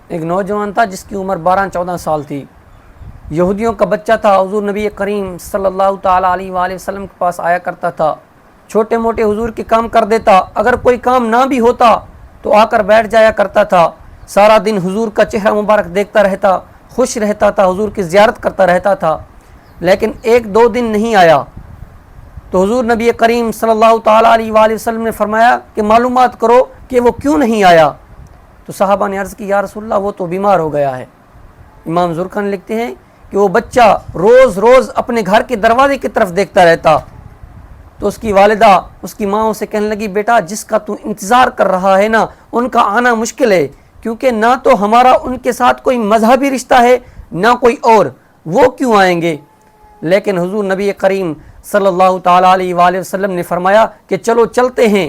ایک نوجوان تھا جس کی عمر 12-14 سال تھی، یہودیوں کا بچہ تھا، حضور نبی کریم صلی اللہ تعالیٰ علیہ وآلہ وسلم کے پاس آیا کرتا تھا، چھوٹے موٹے حضور کے کام کر دیتا، اگر کوئی کام نہ بھی ہوتا تو آ کر بیٹھ جایا کرتا تھا، سارا دن حضور کا چہرہ مبارک دیکھتا رہتا، خوش رہتا تھا، حضور کی زیارت کرتا رہتا تھا۔ لیکن 1-2 دن نہیں آیا تو حضور نبی کریم صلی اللہ تعالیٰ علیہ وآلہ وسلم نے فرمایا کہ معلومات کرو کہ وہ کیوں نہیں آیا۔ تو صحابہ نے عرض کی یا رسول اللہ وہ تو بیمار ہو گیا ہے۔ امام زرقانی لکھتے ہیں کہ وہ بچہ روز روز اپنے گھر کے دروازے کی طرف دیکھتا رہتا، تو اس کی والدہ اس کی ماں اسے کہنے لگی بیٹا جس کا تو انتظار کر رہا ہے نا ان کا آنا مشکل ہے، کیونکہ نہ تو ہمارا ان کے ساتھ کوئی مذہبی رشتہ ہے نہ کوئی اور، وہ کیوں آئیں گے؟ لیکن حضور نبی کریم صلی اللہ تعالیٰ علیہ وآلہ وسلم نے فرمایا کہ چلو چلتے ہیں۔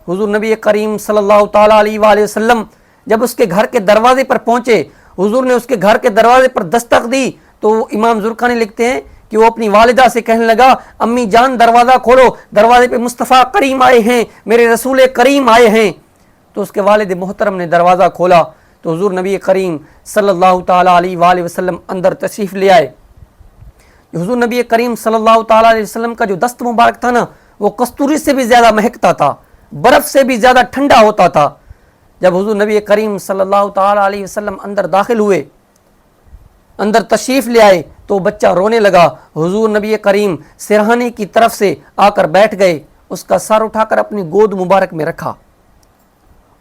حضور نبی کریم صلی اللہ تعالیٰ علیہ وآلہ وسلم جب اس کے گھر کے دروازے پر پہنچے، حضور نے اس کے گھر کے دروازے پر دستک دی تو امام زرقانی لکھتے ہیں کہ وہ اپنی والدہ سے کہنے لگا امی جان دروازہ کھولو، دروازے پہ مصطفیٰ کریم آئے ہیں، میرے رسول کریم آئے ہیں۔ تو اس کے والد محترم نے دروازہ کھولا تو حضور نبی کریم صلی اللہ تعالیٰ علیہ وآلہ وسلم اندر تشریف لے آئے۔ حضور نبی کریم صلی اللہ تعالیٰ علیہ وسلم کا جو دست مبارک تھا نا وہ کستوری سے بھی زیادہ مہکتا تھا، برف سے بھی زیادہ ٹھنڈا ہوتا تھا۔ جب حضور نبی کریم صلی اللہ تعالیٰ علیہ وسلم اندر داخل ہوئے، اندر تشریف لے آئے تو بچہ رونے لگا۔ حضور نبی کریم سرہانے کی طرف سے آ کر بیٹھ گئے، اس کا سر اٹھا کر اپنی گود مبارک میں رکھا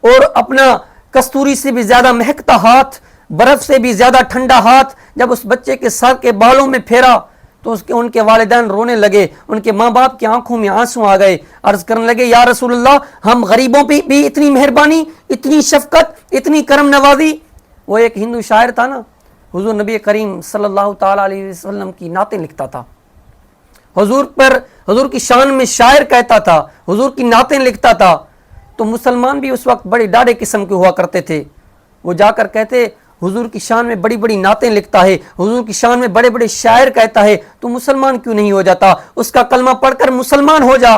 اور اپنا کستوری سے بھی زیادہ مہکتا ہاتھ، برف سے بھی زیادہ ٹھنڈا ہاتھ جب اس بچے کے سر کے بالوں میں پھیرا تو ان کے والدین رونے لگے، ان کے ماں باپ کی آنکھوں میں آنسو آ گئے، عرض کرنے لگے یا رسول اللہ ہم غریبوں پہ بھی اتنی مہربانی، اتنی شفقت، اتنی کرم نوازی۔ وہ ایک ہندو شاعر تھا نا، حضور نبی کریم صلی اللہ تعالیٰ علیہ وسلم کی نعتیں لکھتا تھا، حضور کی شان میں شاعر کہتا تھا، حضور کی نعتیں لکھتا تھا۔ تو مسلمان بھی اس وقت بڑے ڈاڑے قسم کے ہوا کرتے تھے، وہ جا کر کہتے حضور کی شان میں بڑی بڑی نعتیں لکھتا ہے، حضور کی شان میں بڑے بڑے شاعر کہتا ہے، تو مسلمان کیوں نہیں ہو جاتا، اس کا کلمہ پڑھ کر مسلمان ہو جا۔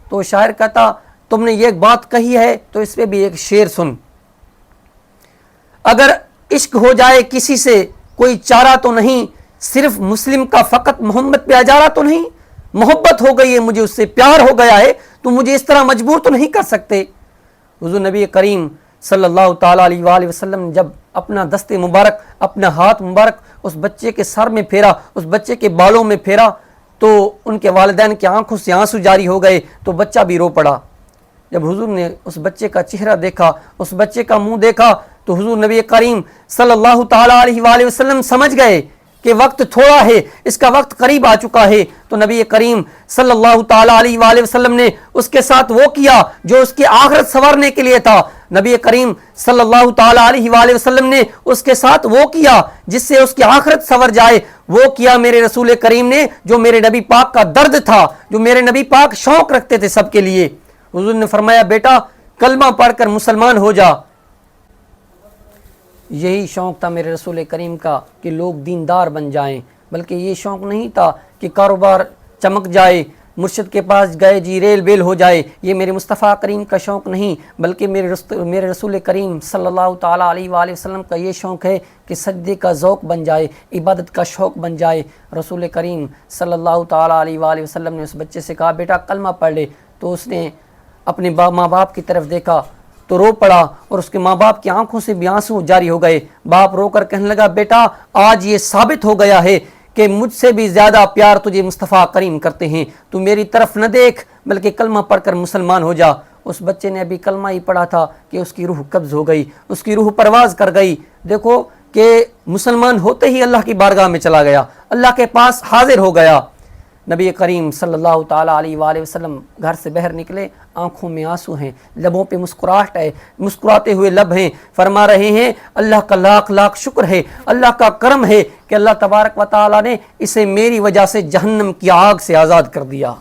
تو شاعر کہتا تم نے یہ بات کہی ہے تو اس پہ بھی ایک شعر سن، اگر عشق ہو جائے کسی سے کوئی چارہ تو نہیں، صرف مسلم کا فقط محمد پہ اجارہ تو نہیں، محبت ہو گئی ہے مجھے اس سے، پیار ہو گیا ہے تو مجھے اس طرح مجبور تو نہیں کر سکتے۔ حضور نبی کریم صلی اللہ تعالیٰ علیہ وآلہ وسلم جب اپنا دست مبارک، اپنا ہاتھ مبارک اس بچے کے سر میں پھیرا، اس بچے کے بالوں میں پھیرا تو ان کے والدین کی آنکھوں سے آنسو جاری ہو گئے تو بچہ بھی رو پڑا۔ جب حضور نے اس بچے کا چہرہ دیکھا، اس بچے کا منہ دیکھا تو حضور نبی کریم صلی اللہ تعالیٰ علیہ وآلہ وسلم سمجھ گئے کہ وقت تھوڑا ہے، اس کا وقت قریب آ چکا ہے۔ تو نبی کریم صلی اللہ تعالیٰ علیہ وآلہ وسلم نے اس کے ساتھ وہ کیا جو اس کی آخرت سنورنے کے لیے تھا۔ نبی کریم صلی اللہ تعالیٰ علیہ وآلہ وسلم نے اس کے ساتھ وہ کیا جس سے اس کی آخرت سنور جائے، وہ کیا میرے رسول کریم نے جو میرے نبی پاک کا درد تھا، جو میرے نبی پاک شوق رکھتے تھے سب کے لیے۔ حضور نے فرمایا بیٹا کلمہ پڑھ کر مسلمان ہو جا۔ یہی شوق تھا میرے رسول کریم کا کہ لوگ دیندار بن جائیں، بلکہ یہ شوق نہیں تھا کہ کاروبار چمک جائے، مرشد کے پاس گئے جی ریل بیل ہو جائے، یہ میرے مصطفیٰ کریم کا شوق نہیں، بلکہ میرے رسول کریم صلی اللہ تعالیٰ علیہ وآلہ وسلم کا یہ شوق ہے کہ سجدے کا ذوق بن جائے، عبادت کا شوق بن جائے۔ رسول کریم صلی اللہ تعالیٰ علیہ وآلہ وسلم نے اس بچے سے کہا بیٹا کلمہ پڑھ لے، تو اس نے اپنے ماں باپ کی طرف دیکھا تو رو پڑا اور اس کے ماں باپ کی آنکھوں سے بھی آنسو جاری ہو گئے۔ باپ رو کر کہنے لگا بیٹا آج یہ ثابت ہو گیا ہے کہ مجھ سے بھی زیادہ پیار تجھے مصطفیٰ کریم کرتے ہیں، تو میری طرف نہ دیکھ بلکہ کلمہ پڑھ کر مسلمان ہو جا۔ اس بچے نے ابھی کلمہ ہی پڑھا تھا کہ اس کی روح قبض ہو گئی، اس کی روح پرواز کر گئی۔ دیکھو کہ مسلمان ہوتے ہی اللہ کی بارگاہ میں چلا گیا، اللہ کے پاس حاضر ہو گیا۔ نبی کریم صلی اللہ تعالیٰ علیہ وآلہ وسلم گھر سے باہر نکلے، آنکھوں میں آنسو ہیں، لبوں پہ مسکراہٹ ہے، مسکراتے ہوئے لب ہیں، فرما رہے ہیں اللہ کا لاکھ لاکھ شکر ہے، اللہ کا کرم ہے کہ اللہ تبارک و تعالیٰ نے اسے میری وجہ سے جہنم کی آگ سے آزاد کر دیا۔